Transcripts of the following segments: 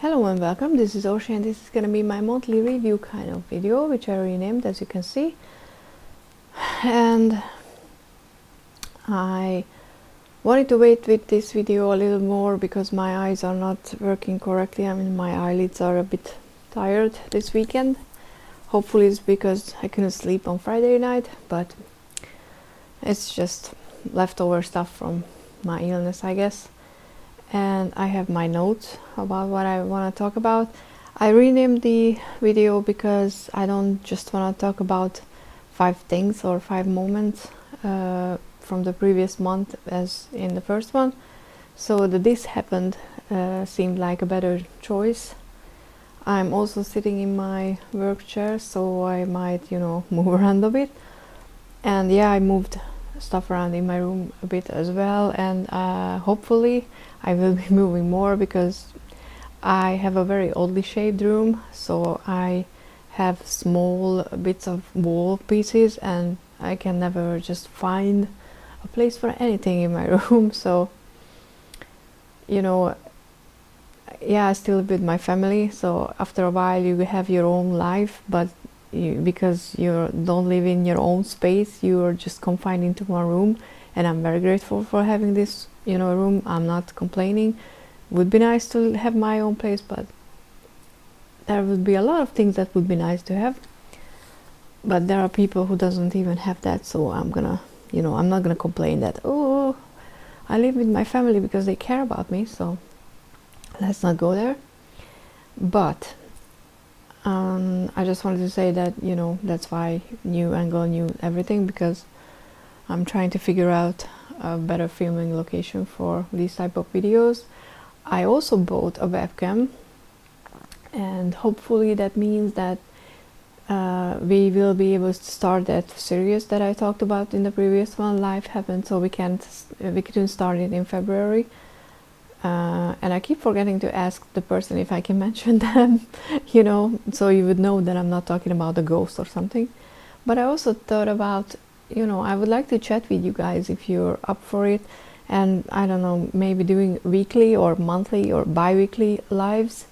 Hello and welcome, this is Oshi and this is going to be my monthly review kind of video, which I renamed as you can see. And I wanted to wait with this video a little more because my eyes are not working correctly. I mean, my eyelids are a bit tired this weekend. Hopefully it's because I couldn't sleep on Friday night, but it's just leftover stuff from my illness, I guess. And I have my notes about what I want to talk about. I renamed the video because I don't just want to talk about 5 things or 5 moments from the previous month as in the first one. So the this happened seemed like a better choice. I'm also sitting in my work chair, so I might, move around a bit. And yeah, I moved stuff around in my room a bit as well, and hopefully I will be moving more because I have a very oddly shaped room, so I have small bits of wall pieces and I can never just find a place for anything in my room. So yeah, I still live with my family, so after a while you have your own life, but because you don't live in your own space, you are just confined into one room. And I'm very grateful for having this room. I'm not complaining. Would be nice to have my own place, but there would be a lot of things that would be nice to have, but there are people who doesn't even have that. So I'm not gonna complain that, oh, I live with my family because they care about me, so let's not go there. But I just wanted to say that, that's why new angle, new everything, because I'm trying to figure out a better filming location for these type of videos. I also bought a webcam, and hopefully that means that we will be able to start that series that I talked about in the previous one. Life happened, so we couldn't start it in February. And I keep forgetting to ask the person if I can mention them, so you would know that I'm not talking about a ghost or something. But I also thought about, I would like to chat with you guys if you're up for it, and I don't know, maybe doing weekly or monthly or bi-weekly lives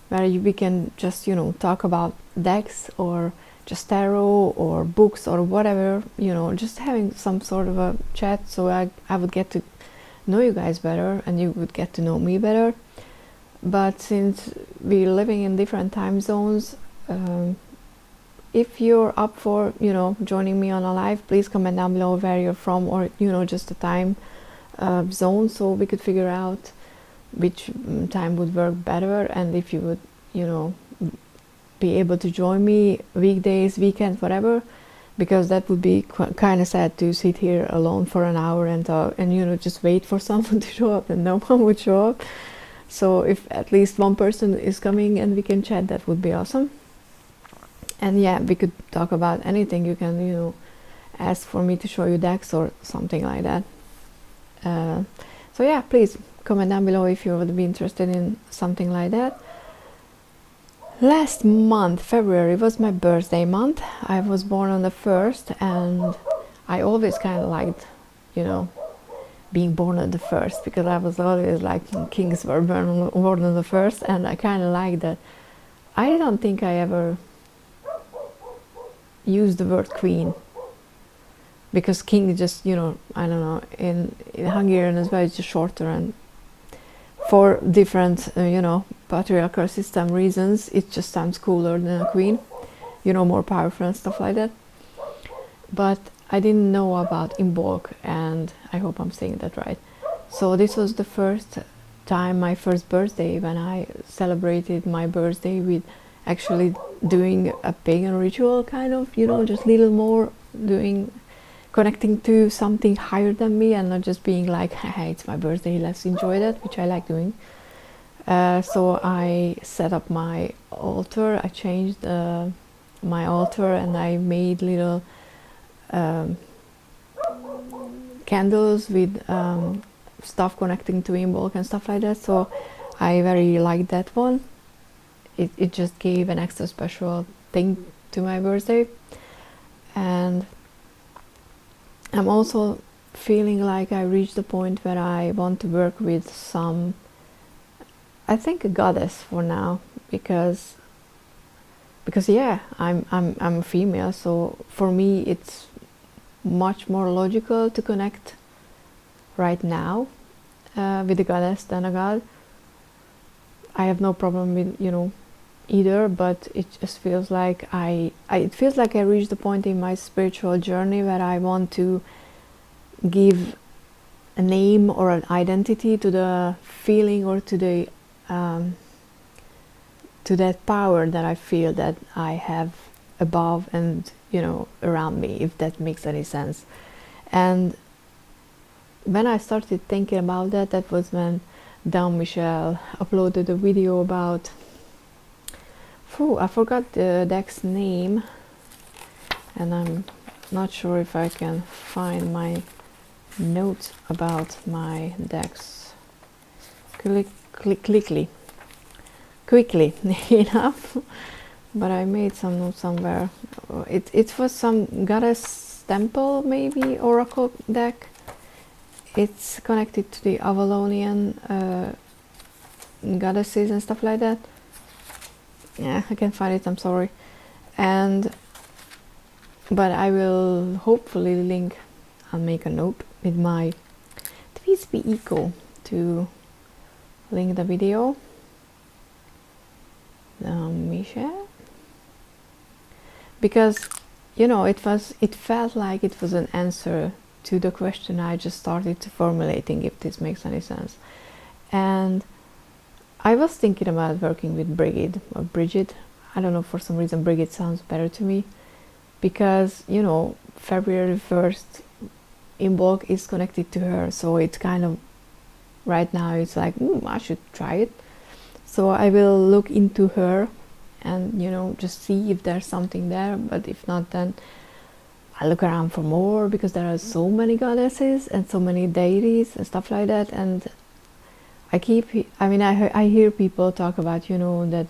where we can just, talk about decks or just tarot or books or whatever, just having some sort of a chat, so I would get to know you guys better and you would get to know me better. But since we're living in different time zones, if you're up for joining me on a live, please comment down below where you're from, or just the time zone, so we could figure out which time would work better, and if you would be able to join me weekdays, weekends, whatever, because that would be kind of sad to sit here alone for an hour and talk and just wait for someone to show up, and no one would show up. So if at least one person is coming and we can chat, that would be awesome. And yeah, we could talk about anything. You can ask for me to show you decks or something like that. So yeah, please comment down below if you would be interested in something like that. Last month, February, was my birthday month. I was born on the 1st, and I always kind of liked, being born on the 1st, because I was always like, kings were born on the 1st, and I kind of like that. I don't think I ever used the word queen, because king is just, I don't know, in Hungarian as well, it's just shorter, and for different, patriarchal system reasons, it just sounds cooler than a queen, more powerful and stuff like that. But I didn't know about Imbolc, and I hope I'm saying that right. So this was the first time, my first birthday, when I celebrated my birthday with actually doing a pagan ritual, kind of, just a little more connecting to something higher than me, and not just being like, hey, it's my birthday, let's enjoy that, which I like doing. So I set up my altar, I changed my altar, and I made little candles with stuff connecting to Imbolc and stuff like that. So I very liked that one. It just gave an extra special thing to my birthday. And I'm also feeling like I reached the point where I want to work with some I think a goddess for now, because yeah, I'm a female, so for me it's much more logical to connect right now with a goddess than a god. I have no problem with, you know, either, but it just feels like it feels like I reached the point in my spiritual journey where I want to give a name or an identity to the feeling, or to the to that power that I feel that I have above and, you know, around me, if that makes any sense. And when I started thinking about that, that was when Don Michel uploaded a video about, I forgot the deck's name, and I'm not sure if I can find my notes about my decks quickly enough, but I made some notes somewhere. It was some goddess temple, maybe oracle deck. It's connected to the Avalonian goddesses and stuff like that. Yeah, I can't find it, I'm sorry. But I will hopefully link, I'll make a note with my Twisby Eco to link the video. Michelle, because, you know, it felt like it was an answer to the question I just started formulating, if this makes any sense. And I was thinking about working with Brigid, or Bridget. I don't know, for some reason Brigid sounds better to me, because, you know, February 1st in bulk is connected to her, so it's kind of, right now it's like, I should try it. So I will look into her and, you know, just see if there's something there, but if not, then I'll look around for more, because there are so many goddesses and so many deities and stuff like that. And I hear people talk about, you know, that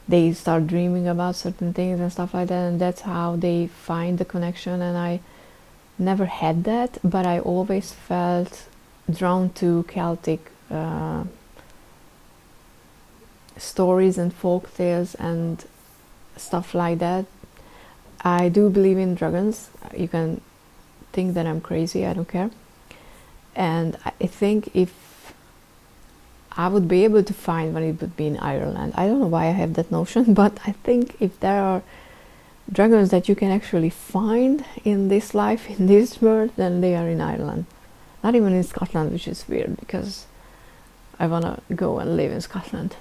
they start dreaming about certain things and stuff like that, and that's how they find the connection. And I never had that, but I always felt drawn to Celtic stories and folk tales and stuff like that. I do believe in dragons. You can think that I'm crazy, I don't care. And I think if I would be able to find one, it would be in Ireland. I don't know why I have that notion, but I think if there are dragons that you can actually find in this life, in this world, then they are in Ireland. Not even in Scotland, which is weird, because I want to go and live in Scotland.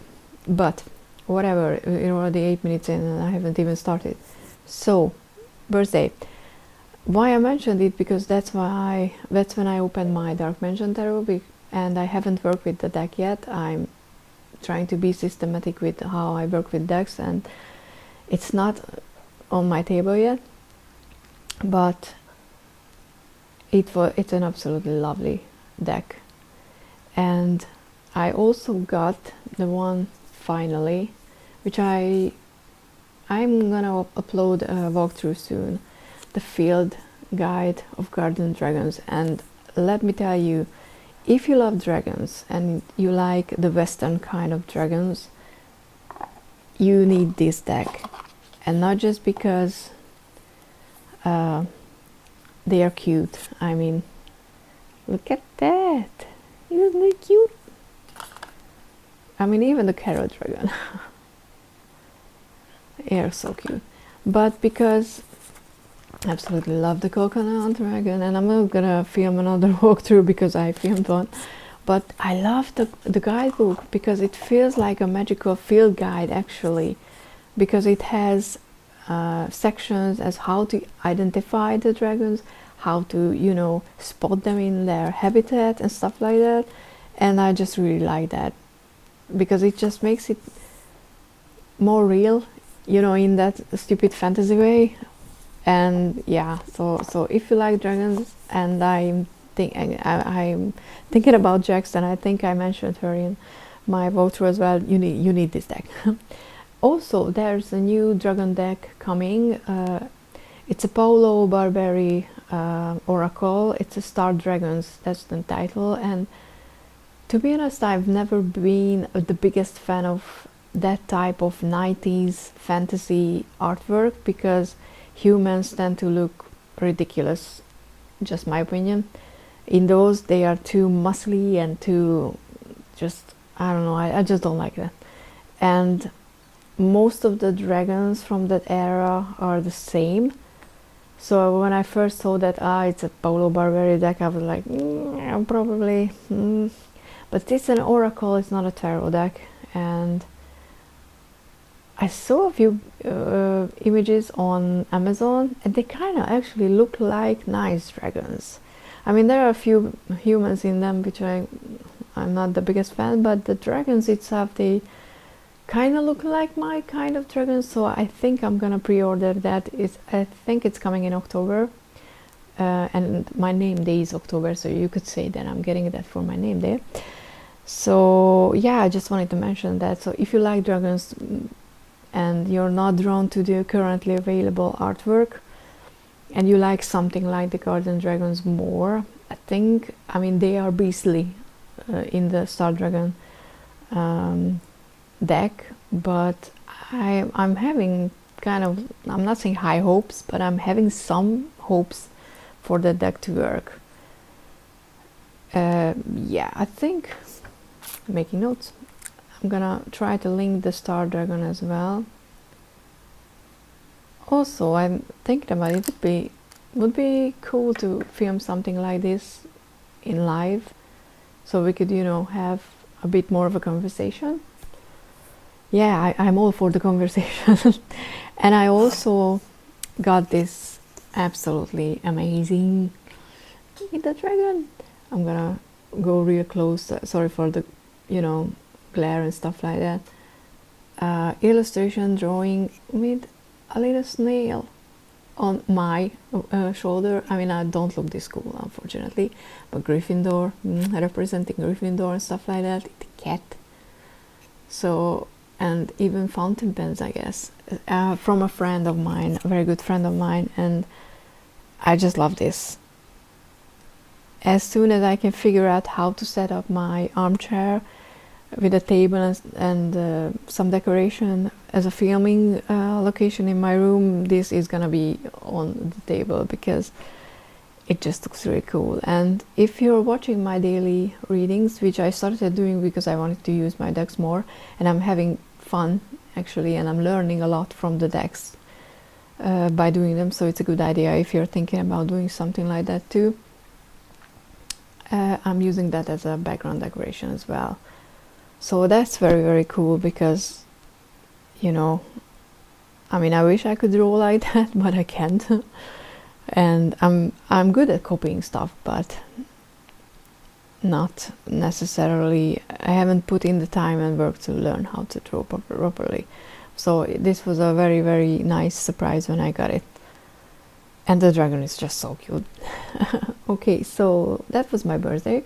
But whatever, you're already 8 minutes in and I haven't even started. So, birthday. Why I mentioned it, because that's when I opened my Dark Mansion Tarot, and I haven't worked with the deck yet. I'm trying to be systematic with how I work with decks, and it's not on my table yet, but it's an absolutely lovely deck. And I also got the one, finally, which I'm gonna upload a walkthrough soon, the Field Guide of Garden Dragons. And let me tell you, if you love dragons and you like the Western kind of dragons, you need this deck. And not just because they are cute. I mean, look at that, isn't it cute? I mean, even the Carrot Dragon. They are so cute. But because I absolutely love the Coconut Dragon, and I'm not gonna film another walkthrough because I filmed one, but I love the guidebook, because it feels like a magical field guide, actually, because it has sections as how to identify the dragons, how to, you know, spot them in their habitat and stuff like that. And I just really like that, because it just makes it more real, you know, in that stupid fantasy way. And yeah, so if you like dragons, and I'm thinking about Jax, and I think I mentioned her in my walkthrough as well, you need this deck. Also, there's a new dragon deck coming. It's a Paolo Barberi oracle. It's a Star Dragons, that's the title. And To be honest, I've never been the biggest fan of that type of 90s fantasy artwork because humans tend to look ridiculous, just my opinion. In those, they are too muscly and too just, I don't know, I just don't like that. And most of the dragons from that era are the same. So when I first saw that, it's a Paulo Barberi deck, I was like, probably. But it's an oracle, it's not a tarot deck. And I saw a few images on Amazon, and they kind of actually look like nice dragons. I mean, there are a few humans in them, which I'm not the biggest fan, but the dragons itself, they kind of look like my kind of dragons. So I think I'm gonna pre-order that. I think it's coming in October, and my name day is October, so you could say that I'm getting that for my name day. So yeah, I just wanted to mention that. So if you like dragons and you're not drawn to the currently available artwork, and you like something like the Garden Dragons more, I mean, they are beastly in the Star Dragon deck, but I'm having I'm not saying high hopes, but I'm having some hopes for the deck to work. Yeah, I think, making notes, I'm gonna try to link the Star Dragon as well. Also, I'm thinking about it would be cool to film something like this in live, so we could, have a bit more of a conversation. Yeah, I'm all for the conversation. And I also got this absolutely amazing the dragon. I'm gonna go real close. Sorry for the, glare and stuff like that. Illustration drawing with a little snail on my shoulder. I mean, I don't look this cool, unfortunately, but Gryffindor, representing Gryffindor and stuff like that. The cat. So, and even fountain pens, I guess, from a friend of mine, a very good friend of mine, and I just love this. As soon as I can figure out how to set up my armchair with a table and some decoration as a filming location in my room, this is gonna be on the table because it just looks really cool. And if you're watching my daily readings, which I started doing because I wanted to use my decks more, and I'm having fun actually, and I'm learning a lot from the decks by doing them, so it's a good idea if you're thinking about doing something like that too. I'm using that as a background decoration as well. So that's very, very cool because, I mean, I wish I could draw like that, but I can't. And I'm good at copying stuff, but not necessarily. I haven't put in the time and work to learn how to draw properly. So this was a very, very nice surprise when I got it. And the dragon is just so cute. Okay, so that was my birthday.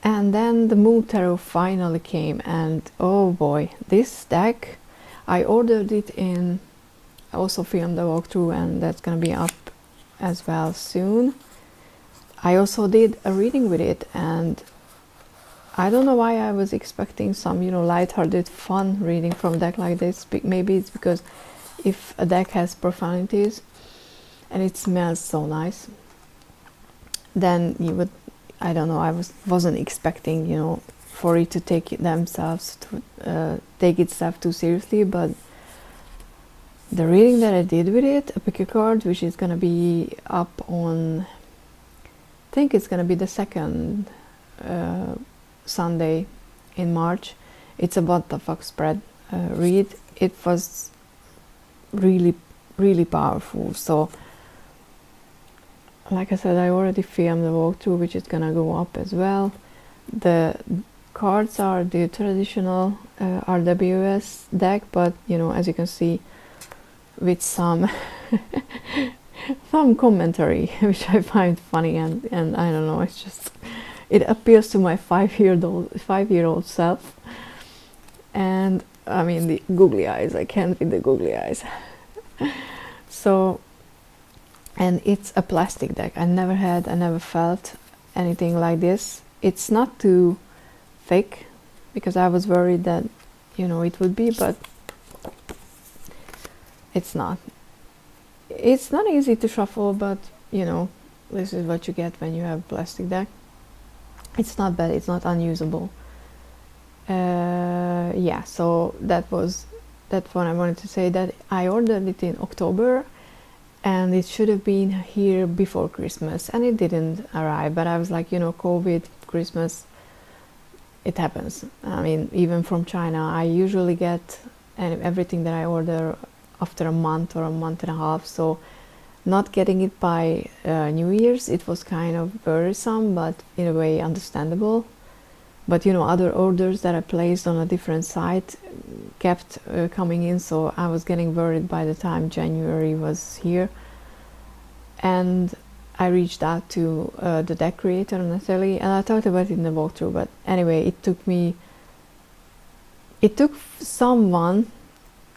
And then the Moon Tarot finally came, and oh boy, this deck, I ordered it in, I also filmed the walkthrough, and that's gonna be up as well soon. I also did a reading with it, and I don't know why I was expecting some, lighthearted, fun reading from a deck like this. Maybe it's because if a deck has profanities and it smells so nice, then you would, I don't know, I wasn't expecting, for it to take itself too seriously, but the reading that I did with it, I pick a card, which is gonna be up on, I think it's gonna be the second Sunday in March. It's a What the Fuck spread read. It was really, really powerful. So, like I said, I already filmed the walkthrough, which is gonna go up as well. The cards are the traditional RWS deck, but as you can see, with some commentary, which I find funny, and I don't know, it appeals to my 5-year-old self. And I mean, the googly eyes, I can't read the googly eyes. So, and it's a plastic deck. I never felt anything like this. It's not too thick, because I was worried that, you know, it would be, but it's not. It's not easy to shuffle, but you know, this is what you get when you have a plastic deck. It's not bad, it's not unusable. Yeah, so that's what I wanted to say, that I ordered it in October and it should have been here before Christmas, and it didn't arrive. But I was like, you know, COVID, Christmas, it happens. I mean, even from China, I usually get everything that I order after a month or a month and a half. So not getting it by New Year's, it was kind of worrisome, but in a way understandable. But you know, other orders that I placed on a different site kept coming in, so I was getting worried by the time January was here. And I reached out to the deck creator, Natalie, and I talked about it in the walkthrough. But anyway, it took someone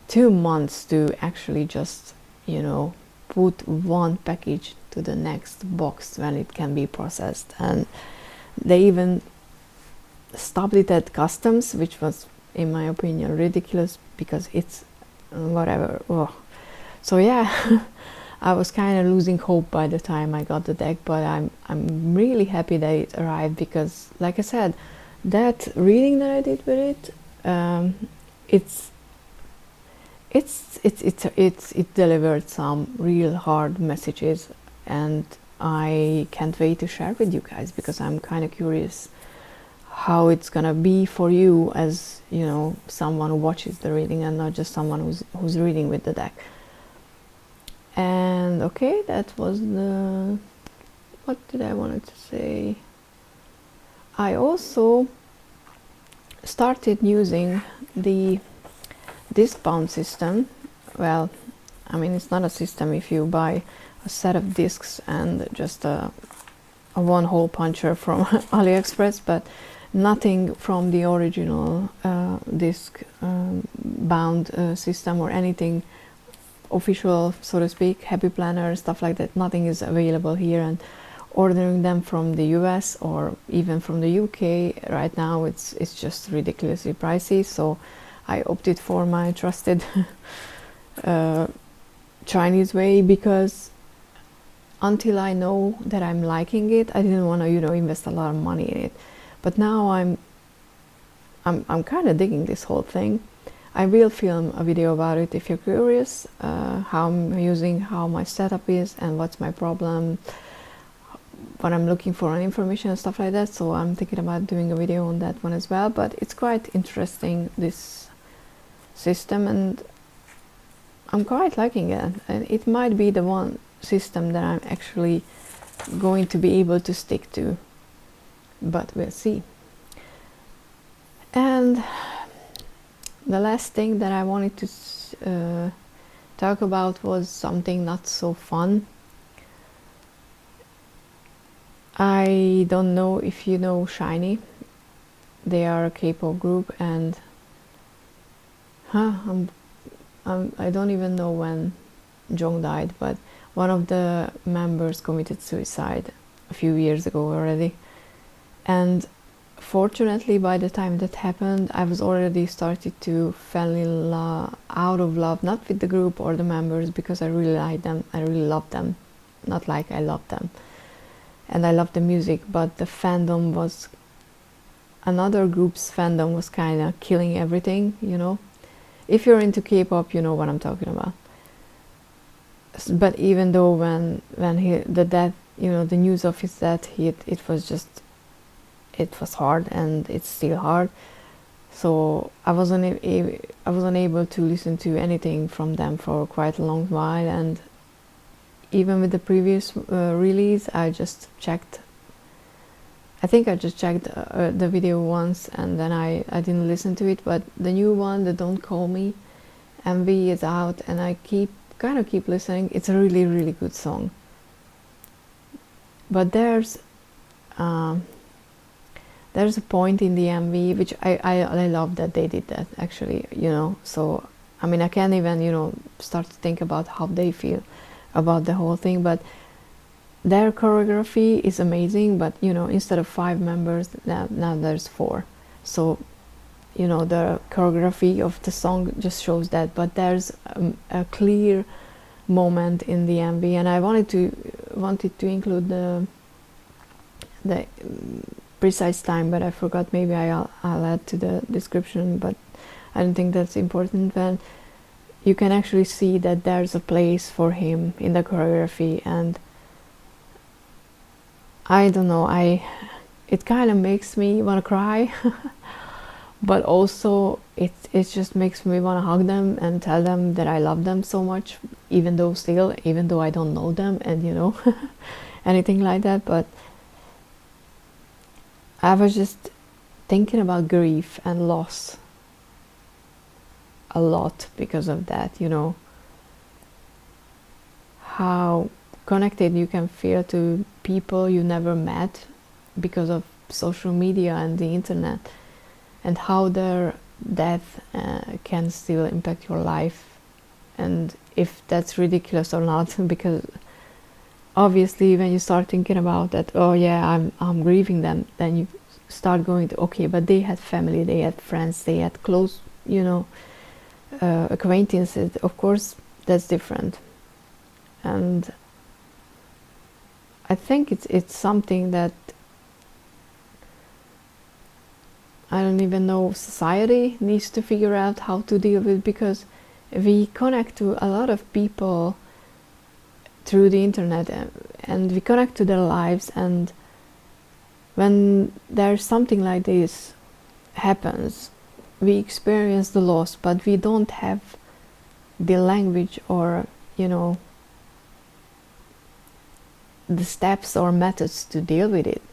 2 months to actually just, you know, put one package to the next box when it can be processed. And they even stopped it at customs, which was, in my opinion, ridiculous, because it's whatever. Oh. So yeah, I was kind of losing hope by the time I got the deck, but I'm really happy that it arrived, because like I said, that reading that I did with it delivered some real hard messages, and I can't wait to share with you guys, because I'm kind of curious how it's gonna be for you, as you know, someone who watches the reading and not just someone who's reading with the deck. And okay, that was the, what did I wanted to say? I also started using the discount system. Well, I mean, it's not a system if you buy a set of discs and just a one hole puncher from AliExpress, but nothing from the original disc bound system or anything official, so to speak, happy planner, stuff like that. Nothing is available here, and ordering them from the US or even from the UK right now, it's just ridiculously pricey. So I opted for my trusted Chinese way, because until I know that I'm liking it, I didn't want to, you know, invest a lot of money in it. But now I'm kind of digging this whole thing. I will film a video about it if you're curious, how I'm using, how my setup is, and what's my problem, what I'm looking for on information and stuff like that. So I'm thinking about doing a video on that one as well. But it's quite interesting, this system, and I'm quite liking it. And it might be the one system that I'm actually going to be able to stick to, but we'll see. And the last thing that I wanted to talk about was something not so fun. I don't know if you know Shiny. They are a K-pop group, and I don't even know when Jung died, but one of the members committed suicide a few years ago already. And fortunately, by the time that happened, I was already started to fall in love, out of love, not with the group or the members, because I really like them, I really love them, not like I love them, and I love the music, but the fandom was, another group's fandom was kind of killing everything, you know. If you're into K-pop, you know what I'm talking about. But even though when the death, you know, the news of his death hit, it was hard, and it's still hard. So I wasn't able to listen to anything from them for quite a long while. And even with the previous release, I just checked. I think I just checked the video once, and then I didn't listen to it. But the new one, the Don't Call Me MV, is out, and I kind of keep listening. It's a really, really good song. But there's a point in the MV which I love that they did that, actually, you know. So I mean, I can't even, you know, start to think about how they feel about the whole thing. But their choreography is amazing. But you know, instead of 5 members, now there's 4. So you know, the choreography of the song just shows that, but there's a clear moment in the MV, and I wanted to include the precise time, but I forgot. Maybe I'll add to the description, but I don't think that's important. When you can actually see that there's a place for him in the choreography, and I don't know, it kind of makes me want to cry. But also it just makes me want to hug them and tell them that I love them so much, even though I don't know them, and you know, anything like that. But I was just thinking about grief and loss a lot because of that, you know, how connected you can feel to people you never met because of social media and the internet, and how their death can still impact your life, and if that's ridiculous or not. Because obviously when you start thinking about that, oh yeah, I'm grieving them, then you start going to, okay, but they had family, they had friends, they had close, you know, acquaintances. Of course that's different. And I think it's something that I don't even know society needs to figure out how to deal with, because we connect to a lot of people through the internet, and we connect to their lives, and when there's something like this happens, we experience the loss, but we don't have the language or, you know, the steps or methods to deal with it.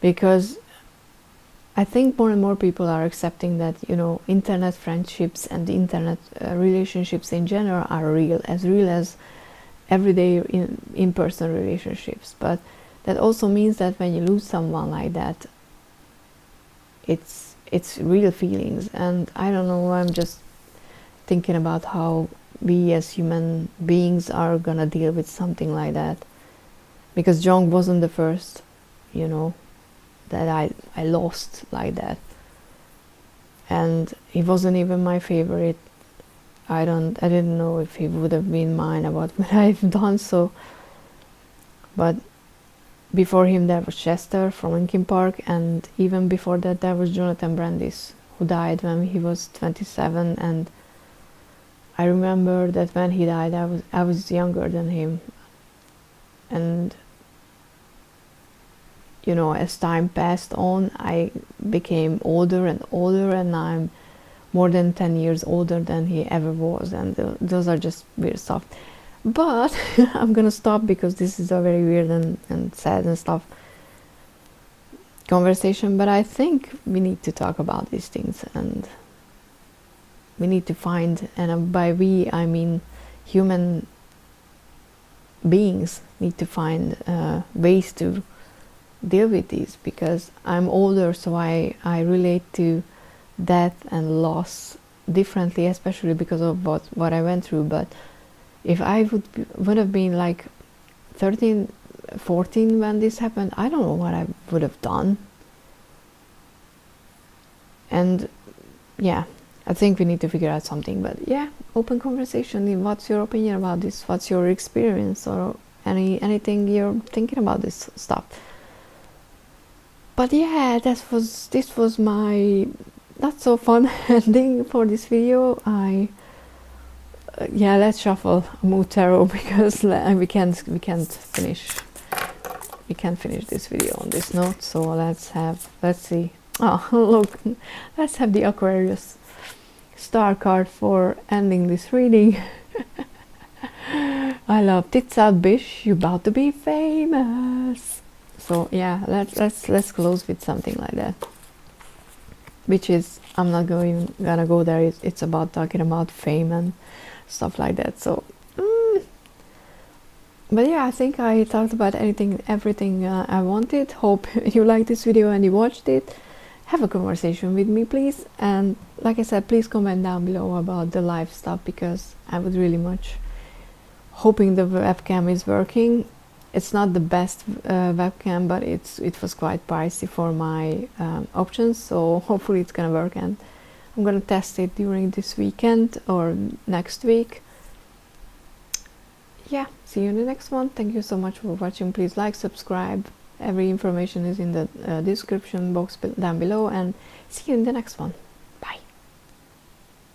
Because I think more and more people are accepting that, you know, internet friendships and the internet relationships in general are real as everyday in-person relationships. But that also means that when you lose someone like that, it's real feelings. And I don't know, I'm just thinking about how we as human beings are gonna deal with something like that, because Jong wasn't the first, you know, that I lost like that, and he wasn't even my favorite. I didn't know if he would have been mine or what would I have done. So, but before him there was Chester from Linkin Park, and even before that there was Jonathan Brandis, who died when he was 27. And I remember that when he died, I was younger than him, and you know, as time passed on, I became older and older, and I'm more than 10 years older than he ever was, and those are just weird stuff. But I'm gonna stop, because this is a very weird and sad and stuff conversation. But I think we need to talk about these things, and we need to find, and by we I mean human beings need to find ways to deal with these, because I'm older, so I relate to death and loss differently, especially because of what I went through. But if I would have been like 13, 14 when this happened, I don't know what I would have done. And yeah, I think we need to figure out something. But yeah, open conversation. What's your opinion about this? What's your experience, or anything you're thinking about this stuff? But yeah, this was my not so fun ending for this video. Yeah, let's shuffle Mood Tarot, because we can't finish this video on this note. So let's see. Oh look, let's have the Aquarius star card for ending this reading. I love tits out, bish, you about to be famous. So yeah, let's close with something like that, which is, I'm not gonna go there. It's about talking about fame and stuff like that. So but yeah, I think I talked about everything I wanted. Hope you liked this video and you watched it. Have a conversation with me, please. And like I said, please comment down below about the live stuff, because I would really much hoping the webcam is working. It's not the best webcam, but it was quite pricey for my options, so hopefully it's gonna work, and I'm gonna test it during this weekend or next week. Yeah, see you in the next one. Thank you so much for watching. Please like, subscribe. Every information is in the description box down below, and see you in the next one.